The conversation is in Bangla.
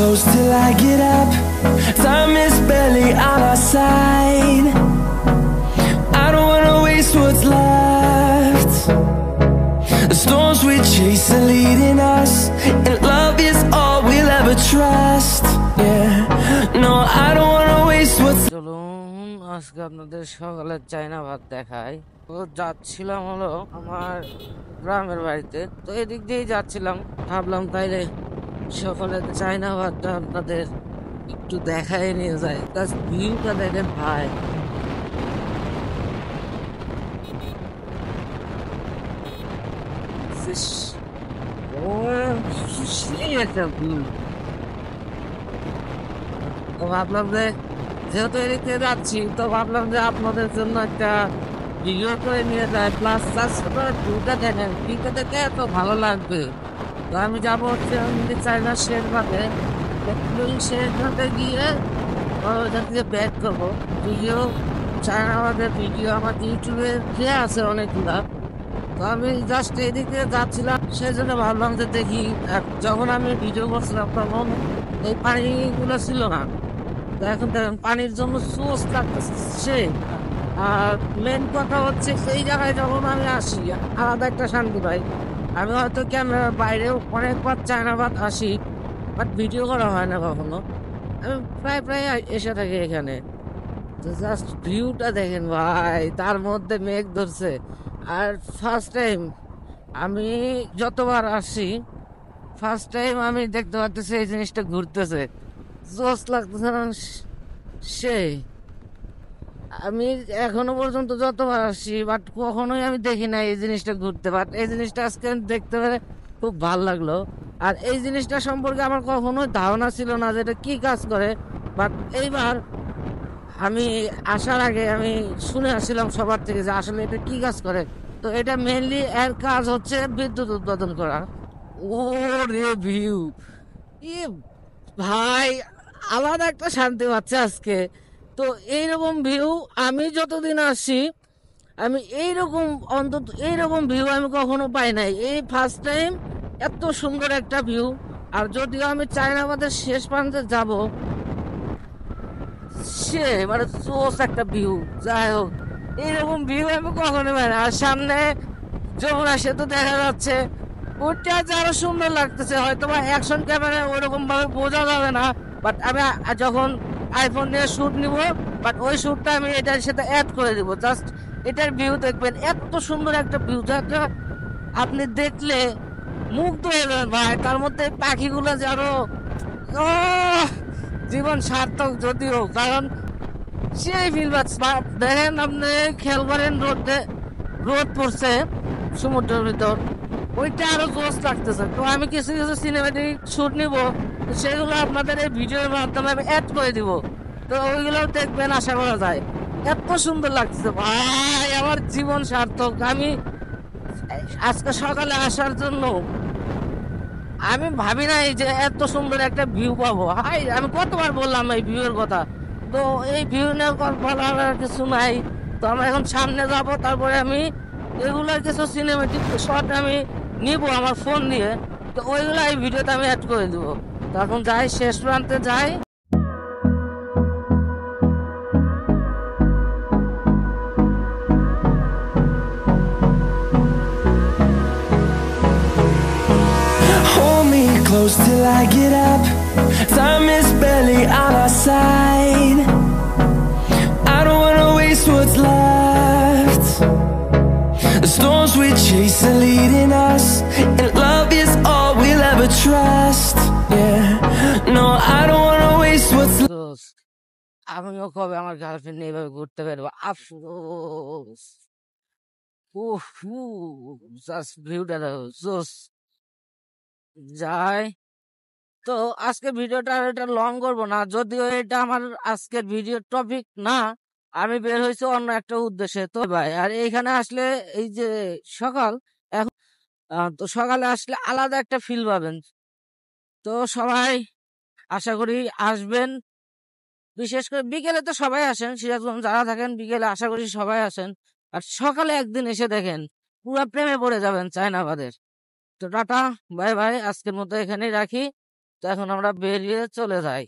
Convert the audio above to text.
close till I get up. Time is barely on our side. I don't wanna waste what's left. The storms we chase are leading us, and love is all we'll ever trust. Yeah, no, I don't wanna waste what's. চলুন আজকে আপনাদের সকালের চাইনা ভাত দেখাই। তো যাচ্ছিলাম হলো আমার গ্রামের বাড়িতে, তো এদিক দিয়েই যাচ্ছিলাম, ভাবলাম তাইলে সকালের চাইনা ভাতটা আপনাদের একটু দেখাই নিয়ে যায়। জাস্ট ভিউটা দেখেন ভাই, সেই একটা ভিউ। তো ভাবলাম যে যেহেতু এদিক থেকে যাচ্ছি, তো ভাবলাম যে আপনাদের জন্য একটা ভিডিও করে নিয়ে যায়, প্লাস ভিউটা দেখেন, ভিউটা দেখে এত ভালো লাগবে। তো আমি যাবো হচ্ছে চাইনা শেরবাগে, শেরবাগে গিয়ে ওখান থেকে ব্যাক করবো। ভিডিও চায়না আমাদের ভিডিও আমার ইউটিউবে দেওয়া আছে অনেকগুলা। তো আমি জাস্ট এদিকে যাচ্ছিলাম, সেই জন্য ভাবলাম যে দেখি। যখন আমি ভিডিও করছিলাম তখন এই পানিগুলো ছিল না, তো এখন দেখেন পানির জন্য সোর্স লাগতেছে। আর মেন কথা হচ্ছে সেই জায়গায় যখন আমি আসি আলাদা একটা শান্তি পাই। আমি হয়তো ক্যামেরার বাইরেও অনেকবার চায়না ভাত আসি, বাট ভিডিও করা হয় না কখনো। আমি প্রায় প্রায় এসে থাকি এখানে। তো জাস্ট ভিউটা দেখেন ভাই, তার মধ্যে মেঘ ধরছে। আর ফার্স্ট টাইম আমি যতবার আসি, ফার্স্ট টাইম আমি দেখতে পাচ্ছি এই জিনিসটা ঘুরতেছে, জোস লাগতেছে না সেই। আমি এখনো পর্যন্ত যতবার আসি, বাট কখনোই আমি দেখি না এই জিনিসটা ঘুরতে। বাট এই জিনিসটা আজকে দেখতে পেরে খুব ভালো লাগলো। আর এই জিনিসটা সম্পর্কে আমার কখনোই ধারণা ছিল না যে এটা কি কাজ করে। বাট এইবার আমি আসার আগে আমি শুনে আসছিলাম সবার থেকে যে আসলে এটা কি কাজ করে। তো এটা মেনলি এর কাজ হচ্ছে বিদ্যুৎ উৎপাদন করা। ও রে ভিউ, ই ভাই, আলাদা একটা শান্তি পাচ্ছে আজকে। তো এইরকম ভিউ আমি যতদিন আসি, আমি এইরকম অন্তত এইরকম ভিউ আমি কখনো পাই নাই। এই ফার্স্ট টাইম এত সুন্দর একটা ভিউ। আর যদিও আমি চায়নাবাদের শেষ প্রান্তে যাব, সে মানে সোস একটা ভিউ। যাই হোক, এইরকম ভিউ আমি কখনো পাই না। আর সামনে যমুনা সেতু দেখা যাচ্ছে, ওইটা যে আরো সুন্দর লাগতেছে। হয়তো বা অ্যাকশন ক্যামেরা ওইরকম ভাবে বোঝা যাবে না, বাট আমি যখন আইফোন দিয়ে শুট নিব, বাট ওই শুটটা আমি এটার সাথে অ্যাড করে দিব। জাস্ট এটার ভিউ দেখবেন, এত সুন্দর একটা ভিউ যাটা আপনি দেখলে মুগ্ধ হয়ে যাবেন ভাই। তার মধ্যে পাখিগুলো যে আরো জীবন সার্থক যদিও, কারণ সেই ফিল পাচ্ছে। দেখেন আপনি খেয়াল করেন, রোদ পড়ছে সমুদ্রের ভিতর, ওইটা আরো জোস লাগতেছে। তো আমি কিছু কিছু সিনেমাটিক শুট নিব, সেগুলো আপনাদের এই ভিডিওর মাধ্যমে আমি অ্যাড করে দিব। তো ওইগুলো দেখবেন, আশা করা যায়। এত সুন্দর লাগতেছে ভাই, আমার জীবন সার্থক। আমি আজকে সকালে আসার জন্য আমি ভাবি নাই যে এত সুন্দর একটা ভিউ পাবো। হাই, আমি কতবার বললাম এই ভিউয়ের কথা। তো এই ভিউ নিয়ে বলার কিছু নাই। তো আমরা এখন সামনে যাব, তারপরে আমি এগুলার কিছু সিনেমেটিক শট আমি নিব আমার ফোন দিয়ে। তো ওইগুলো এই ভিডিওতে আমি অ্যাড করে দিব। তখন যাই, শেষ প্রান্তে যাই। Hold me close till I get up. Time is barely on our side. I don't wanna waste what's left. The storms we chase are leading us, and love is all we'll ever trust. Yeah, no, I don't wanna waste what's left. দোস্ত, আমিও কবে আমার গার্লফ্রেন্ড নিয়ে এভাবে ঘুরতে পারবো, আফসোস। উফ, জাস্ট ভিউটা দেখো, জোস। যাই, তো আজকে ভিডিওটা আর এটা লং করবো না, যদিও এটা আমার আজকের ভিডিও টপিক না। আমি বের হয়েছি অন্য একটা উদ্দেশ্যে। তো ভাই, আর এইখানে আসলে এই যে সকাল, এখন তো সকালে আসলে আলাদা একটা ফিল পাবেন। তো সবাই আশা করি আসবেন, বিশেষ করে বিকেলে তো সবাই আসেন, সিরাজগঞ্জ যারা থাকেন বিকেলে আশা করি সবাই আসেন। আর সকালে একদিন এসে দেখেন, পুরো প্রেমে পড়ে যাবেন চায়নাবাদের। তো টাটা, বাই বাই, আজকের মতো এখানেই রাখি। তো এখন আমরা বেরিয়ে চলে যাই।